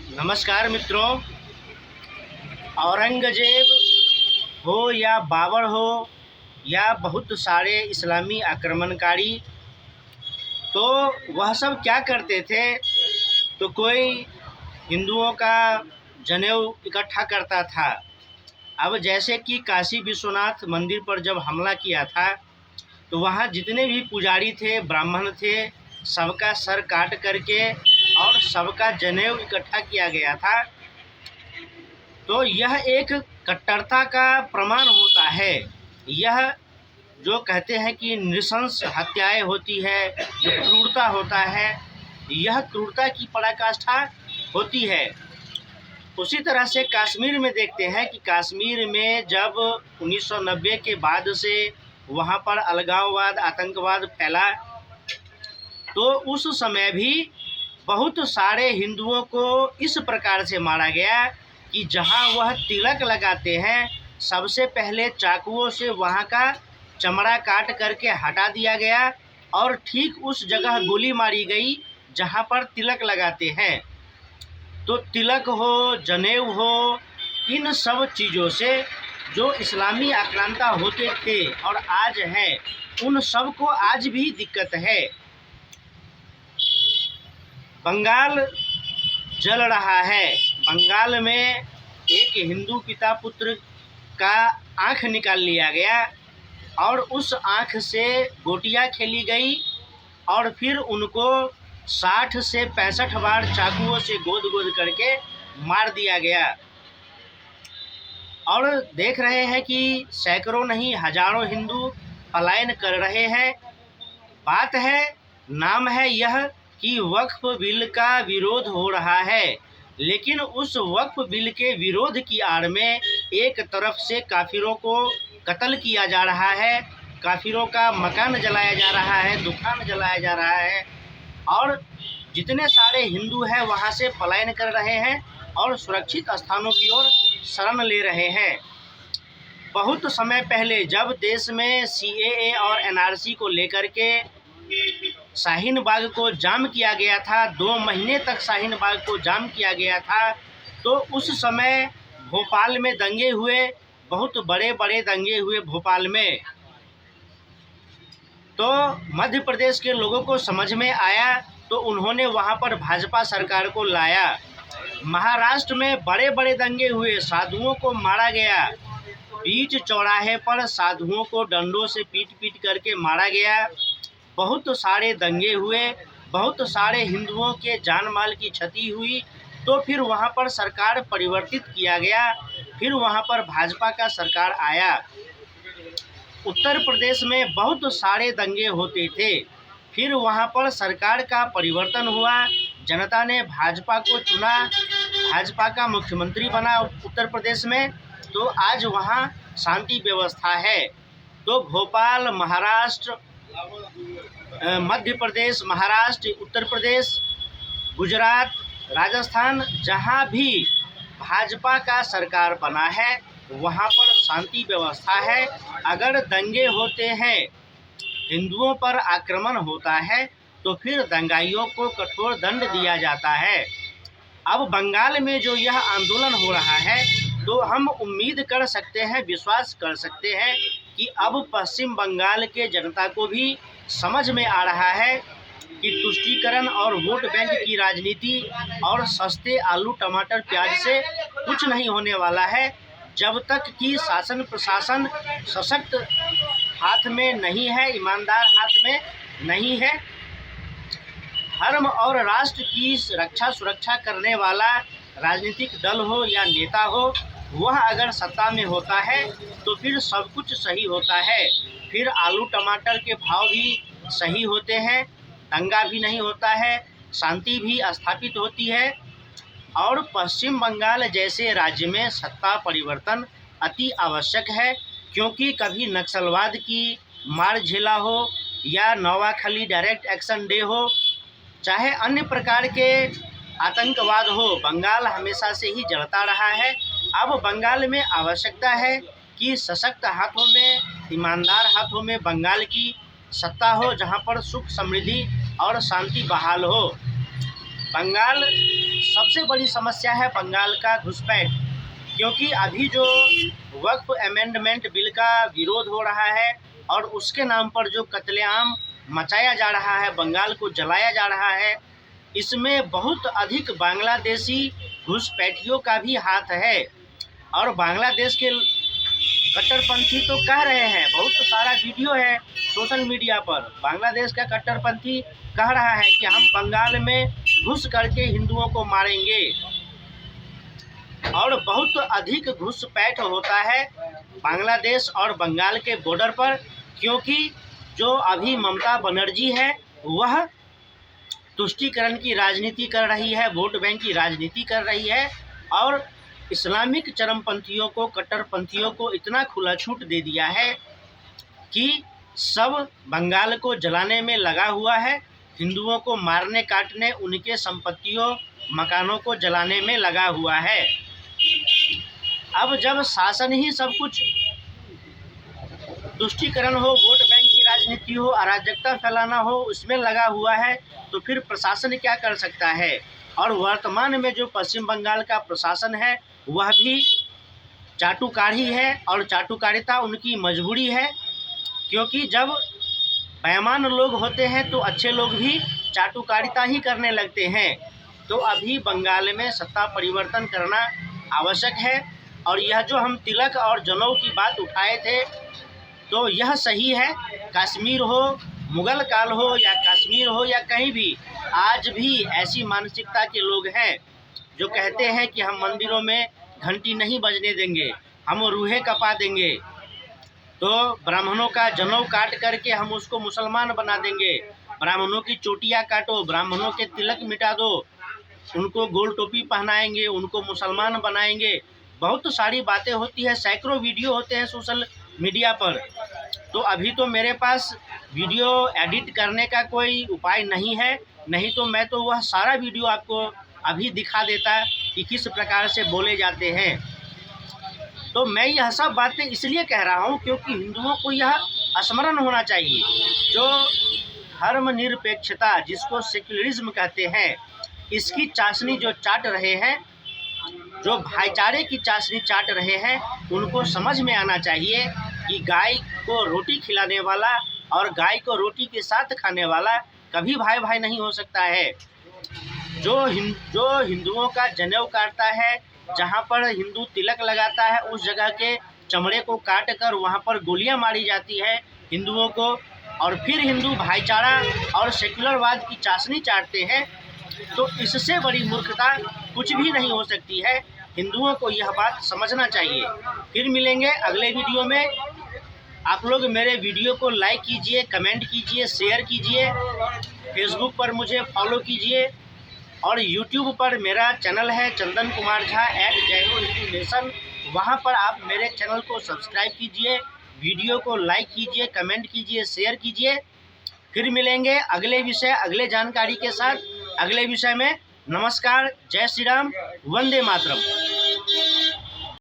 नमस्कार मित्रों। औरंगजेब हो या बाबर हो या बहुत सारे इस्लामी आक्रमणकारी, तो वह सब क्या करते थे। तो कोई हिंदुओं का जनेऊ इकट्ठा करता था। अब जैसे कि काशी विश्वनाथ मंदिर पर जब हमला किया था, तो वहाँ जितने भी पुजारी थे, ब्राह्मण थे, सबका सर काट करके और सबका जनेऊ इकट्ठा किया गया था। तो यह एक कट्टरता का प्रमाण होता है। यह जो कहते हैं कि नृशंस हत्याएं होती है, जो क्रूरता होता है, यह क्रूरता की पराकाष्ठा होती है। उसी तरह से कश्मीर में देखते हैं कि कश्मीर में जब 1990 के बाद से वहाँ पर अलगाववाद, आतंकवाद फैला, तो उस समय भी बहुत सारे हिंदुओं को इस प्रकार से मारा गया कि जहाँ वह तिलक लगाते हैं, सबसे पहले चाकुओं से वहाँ का चमड़ा काट करके हटा दिया गया और ठीक उस जगह गोली मारी गई जहाँ पर तिलक लगाते हैं। तो तिलक हो, जनेऊ हो, इन सब चीज़ों से जो इस्लामी आक्रांता होते थे और आज हैं, उन सब को आज भी दिक्कत है। बंगाल जल रहा है। बंगाल में एक हिंदू पिता पुत्र का आँख निकाल लिया गया और उस आँख से गोटियाँ खेली गई और फिर उनको 60 से 65 बार चाकुओं से गोद गोद करके मार दिया गया। और देख रहे हैं कि सैकड़ों नहीं हजारों हिंदू पलायन कर रहे हैं। बात है, नाम है यह कि वक्फ बिल का विरोध हो रहा है, लेकिन उस वक्फ बिल के विरोध की आड़ में एक तरफ से काफिरों को कत्ल किया जा रहा है, काफिरों का मकान जलाया जा रहा है, दुकान जलाया जा रहा है, और जितने सारे हिंदू हैं वहाँ से पलायन कर रहे हैं और सुरक्षित स्थानों की ओर शरण ले रहे हैं। बहुत समय पहले जब देश में CAA और NRC को लेकर के शाहीन बाग को जाम किया गया था, 2 महीने तक शाहीन बाग को जाम किया गया था, तो उस समय भोपाल में दंगे हुए, बहुत बड़े बड़े दंगे हुए भोपाल में। तो मध्य प्रदेश के लोगों को समझ में आया, तो उन्होंने वहाँ पर भाजपा सरकार को लाया। महाराष्ट्र में बड़े बड़े दंगे हुए, साधुओं को मारा गया, बीच चौराहे पर साधुओं को डंडों से पीट पीट करके मारा गया। बहुत सारे दंगे हुए, बहुत सारे हिंदुओं के जान माल की क्षति हुई। तो फिर वहाँ पर सरकार परिवर्तित किया गया, फिर वहाँ पर भाजपा का सरकार आया। उत्तर प्रदेश में बहुत सारे दंगे होते थे, फिर वहाँ पर सरकार का परिवर्तन हुआ, जनता ने भाजपा को चुना, भाजपा का मुख्यमंत्री बना उत्तर प्रदेश में, तो आज वहाँ शांति व्यवस्था है। तो भोपाल, महाराष्ट्र, मध्य प्रदेश, महाराष्ट्र, उत्तर प्रदेश, गुजरात, राजस्थान, जहाँ भी भाजपा का सरकार बना है वहाँ पर शांति व्यवस्था है। अगर दंगे होते हैं, हिंदुओं पर आक्रमण होता है, तो फिर दंगाइयों को कठोर दंड दिया जाता है। अब बंगाल में जो यह आंदोलन हो रहा है, तो हम उम्मीद कर सकते हैं, विश्वास कर सकते हैं कि अब पश्चिम बंगाल के जनता को भी समझ में आ रहा है कि तुष्टीकरण और वोट बैंक की राजनीति और सस्ते आलू टमाटर प्याज से कुछ नहीं होने वाला है। जब तक कि शासन प्रशासन सशक्त हाथ में नहीं है, ईमानदार हाथ में नहीं है, धर्म और राष्ट्र की रक्षा सुरक्षा करने वाला राजनीतिक दल हो या नेता हो, वह अगर सत्ता में होता है तो फिर सब कुछ सही होता है। फिर आलू टमाटर के भाव भी सही होते हैं, दंगा भी नहीं होता है, शांति भी स्थापित होती है। और पश्चिम बंगाल जैसे राज्य में सत्ता परिवर्तन अति आवश्यक है, क्योंकि कभी नक्सलवाद की मार झेला हो या नोवाखली डायरेक्ट एक्शन डे हो, चाहे अन्य प्रकार के आतंकवाद हो, बंगाल हमेशा से ही जलता रहा है। अब बंगाल में आवश्यकता है कि सशक्त हाथों में, ईमानदार हाथों में बंगाल की सत्ता हो, जहां पर सुख समृद्धि और शांति बहाल हो। बंगाल सबसे बड़ी समस्या है बंगाल का घुसपैठ, क्योंकि अभी जो वक्फ अमेंडमेंट बिल का विरोध हो रहा है और उसके नाम पर जो कत्लेआम मचाया जा रहा है, बंगाल को जलाया जा रहा है, इसमें बहुत अधिक बांग्लादेशी घुसपैठियों का भी हाथ है। और बांग्लादेश के कट्टरपंथी तो कह रहे हैं, बहुत सारा वीडियो है सोशल मीडिया पर, बांग्लादेश का कट्टरपंथी कह रहा है कि हम बंगाल में घुस करके हिंदुओं को मारेंगे। और बहुत अधिक घुसपैठ होता है बांग्लादेश और बंगाल के बॉर्डर पर, क्योंकि जो अभी ममता बनर्जी है वह तुष्टीकरण की राजनीति कर रही है, वोट बैंक की राजनीति कर रही है और इस्लामिक चरमपंथियों को, कट्टरपंथियों को इतना खुला छूट दे दिया है कि सब बंगाल को जलाने में लगा हुआ है, हिंदुओं को मारने काटने, उनके संपत्तियों मकानों को जलाने में लगा हुआ है। अब जब शासन ही सब कुछ तुष्टीकरण हो, वोट बैंक की राजनीति हो, अराजकता फैलाना हो, उसमें लगा हुआ है, तो फिर प्रशासन क्या कर सकता है। और वर्तमान में जो पश्चिम बंगाल का प्रशासन है वह भी चाटुकारी है और चाटुकारिता उनकी मजबूरी है, क्योंकि जब बेईमान लोग होते हैं तो अच्छे लोग भी चाटुकारिता ही करने लगते हैं। तो अभी बंगाल में सत्ता परिवर्तन करना आवश्यक है। और यह जो हम तिलक और जनेऊ की बात उठाए थे, तो यह सही है। कश्मीर हो, मुगल काल हो या कश्मीर हो या कहीं भी, आज भी ऐसी मानसिकता के लोग हैं जो कहते हैं कि हम मंदिरों में घंटी नहीं बजने देंगे, हम रूहें कपा देंगे, तो ब्राह्मणों का जनेऊ काट करके हम उसको मुसलमान बना देंगे, ब्राह्मणों की चोटियाँ काटो, ब्राह्मणों के तिलक मिटा दो, उनको गोल टोपी पहनाएंगे, उनको मुसलमान बनाएंगे। बहुत सारी बातें होती है, सैकड़ों वीडियो होते हैं सोशल मीडिया पर। तो अभी तो मेरे पास वीडियो एडिट करने का कोई उपाय नहीं है, नहीं तो मैं तो वह सारा वीडियो आपको अभी दिखा देता कि किस प्रकार से बोले जाते हैं। तो मैं यह सब बातें इसलिए कह रहा हूँ क्योंकि हिंदुओं को यह स्मरण होना चाहिए, जो धर्मनिरपेक्षता जिसको सेक्युलरिज्म कहते हैं, इसकी चाशनी जो चाट रहे हैं, जो भाईचारे की चाशनी चाट रहे हैं, उनको समझ में आना चाहिए कि गाय को रोटी खिलाने वाला और गाय को रोटी के साथ खाने वाला कभी भाई भाई नहीं हो सकता है। जो हिंदुओं का जनेऊ काटता है, जहाँ पर हिंदू तिलक लगाता है, उस जगह के चमड़े को काट कर वहाँ पर गोलियां मारी जाती है हिंदुओं को, और फिर हिंदू भाईचारा और सेक्युलरवाद की चाशनी चाटते हैं, तो इससे बड़ी मूर्खता कुछ भी नहीं हो सकती है। हिंदुओं को यह बात समझना चाहिए। फिर मिलेंगे अगले वीडियो में। आप लोग मेरे वीडियो को लाइक कीजिए, कमेंट कीजिए, शेयर कीजिए, फेसबुक पर मुझे फॉलो कीजिए और यूट्यूब पर मेरा चैनल है चंदन कुमार झा @JaiHindNation, वहाँ पर आप मेरे चैनल को सब्सक्राइब कीजिए, वीडियो को लाइक कीजिए, कमेंट कीजिए, शेयर कीजिए। फिर मिलेंगे अगले विषय, अगले जानकारी के साथ, अगले विषय में। नमस्कार, जय श्री राम, वंदे मातरम।